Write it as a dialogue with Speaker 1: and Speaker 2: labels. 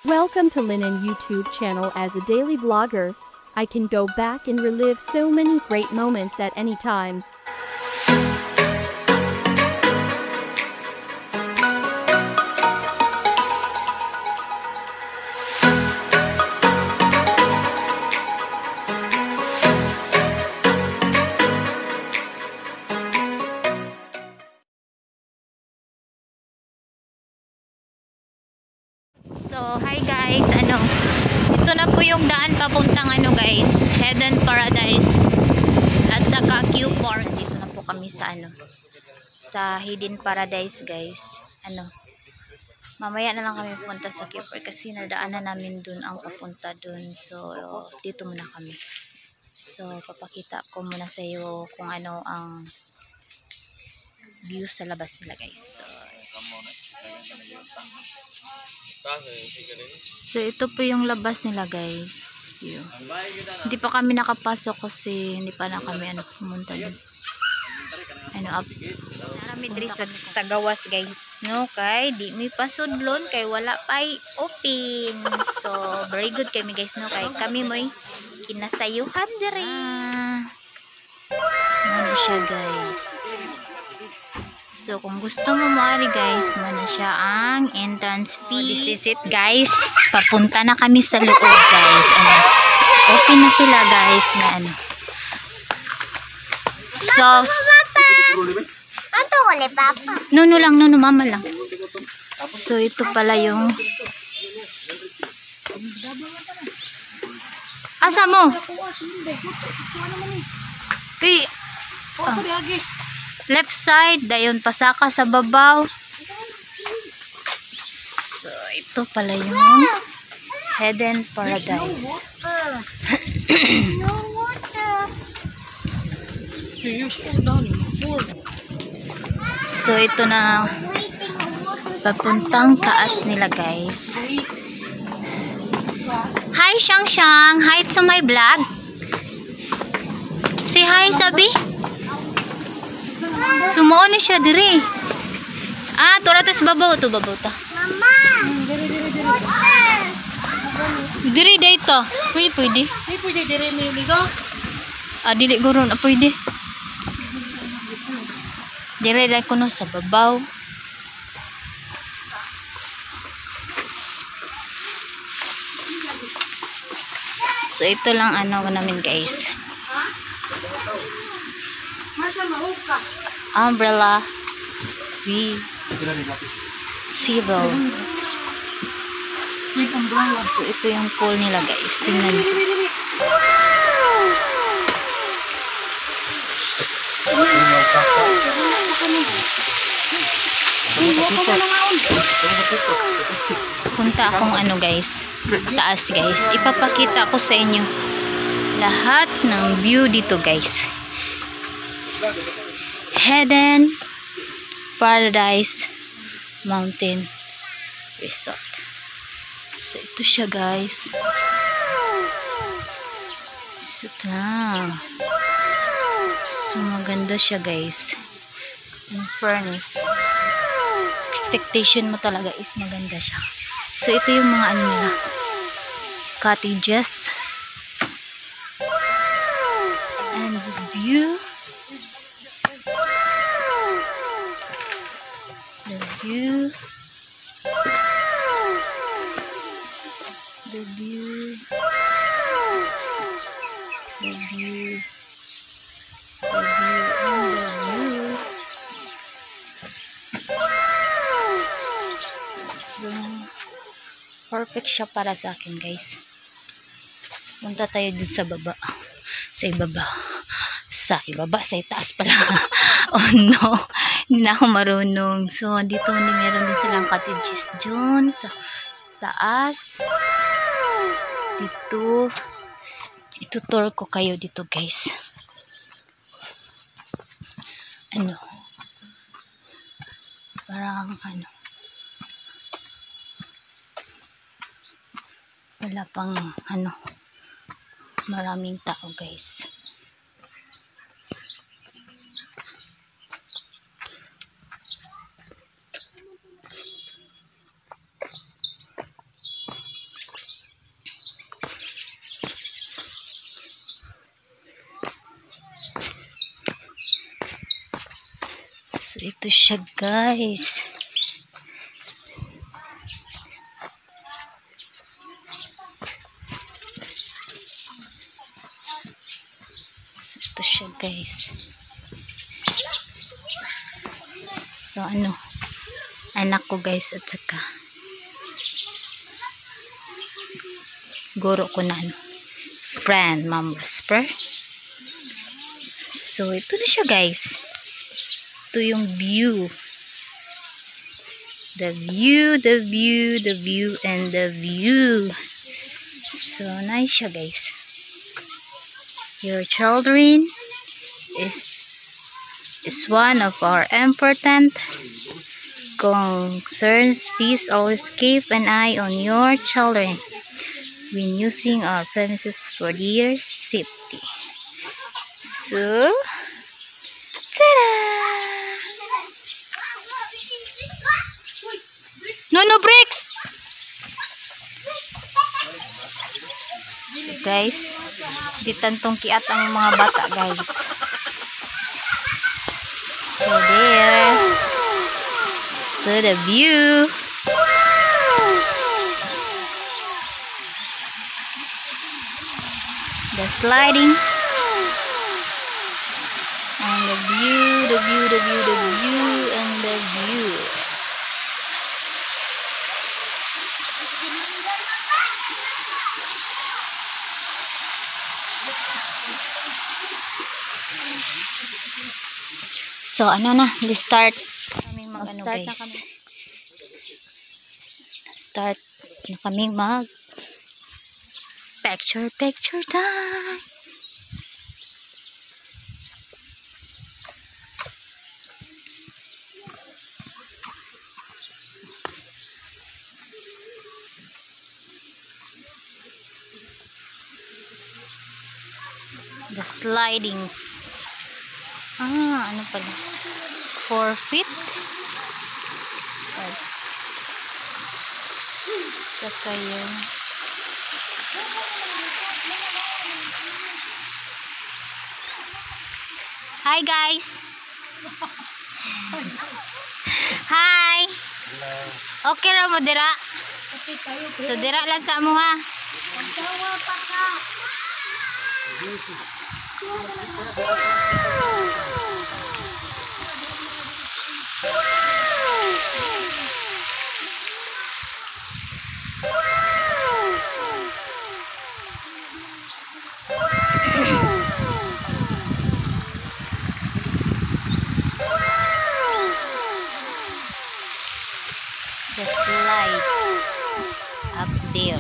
Speaker 1: Welcome to Linen YouTube channel. As a daily vlogger, I can go back and relive so many great moments at any time.
Speaker 2: So, hi guys, ito na po yung daan papuntang guys, Hidden Paradise at saka Q4. Dito na po kami sa sa Hidden Paradise guys. Mamaya na lang kami pupunta sa Q4 kasi nadaanan namin dun ang papunta dun. So, dito muna kami. So, papakita ko muna sa iyo kung ano ang view sa labas nila guys. So ito po yung labas nila guys. View. Hindi pa kami nakapasok kasi hindi pa na kami pumunta dun. Up. Narami diri sa gawas guys, no? Kay di mi pasudlon kay wala pay open. So very good kami guys, no? Kay kami mo'y kinasayuhan diri. Ano siya guys. So, kung gusto mo maari guys, mana siya ang entrance fee. This is it guys. Papunta na kami sa loob guys. Open na sila guys. So, no lang, mama lang. So, ito pala yung asa mo? Left side, dayon pasaka sa babaw. So, ito pala yung Hidden Paradise. So, ito na papuntang taas nila guys. Hi Shang Shang, hi to my vlog. Say hi sabi. Sumuon ni siya diri. Tura tas babaw to babaw ta. Mama. Diri dito. Pwede.
Speaker 3: Pwede diri mi ligo.
Speaker 2: Dili guro na pwede. Diri lang kuno sa babaw. So ito lang namin guys. Umbrella Civil. So ito yung pool nila guys. Tingnan nyo. Punta akong guys, taas guys. Ipapakita ko sa inyo lahat ng view dito guys. Hidden Paradise Mountain Resort. So ito siya guys. So maganda siya guys. In fairness, expectation mo talaga is maganda siya. So ito yung mga nila, cottages and view. So, perfect siya para sa akin guys. So, punta tayo dun sa baba. Sa itaas pala. Oh no, hindi na ako marunong. So, dito meron din silang cottages dun sa taas. Dito. Itutour ko kayo dito guys. Parang wala pang maraming tao guys. So, ito siya, guys. So, ito siya, guys. So, ano, anak ko, guys, at saka guro ko na, ano, friend, Ma'am Whisper. So, ito na siya, guys. Ito yung view. The view, the view, the view, and the view. So, nice siya, guys. Your children is one of our important concerns. Please always keep an eye on your children when using our premises for their safety. So, ta-da! No bricks! So guys, di tantong kiat ang mga bata, guys. So there. So the view. The sliding. And the view, the view, the view, the view, and the view. So, ano na, let's start. Kaming mag-ano, guys. Start na kaming mag picture time. The sliding. Ano pala? 4 feet. Saka yun. Hi, guys. Hi. Okay ra mo dira? So dira lang sa mo, ha. The slide up there.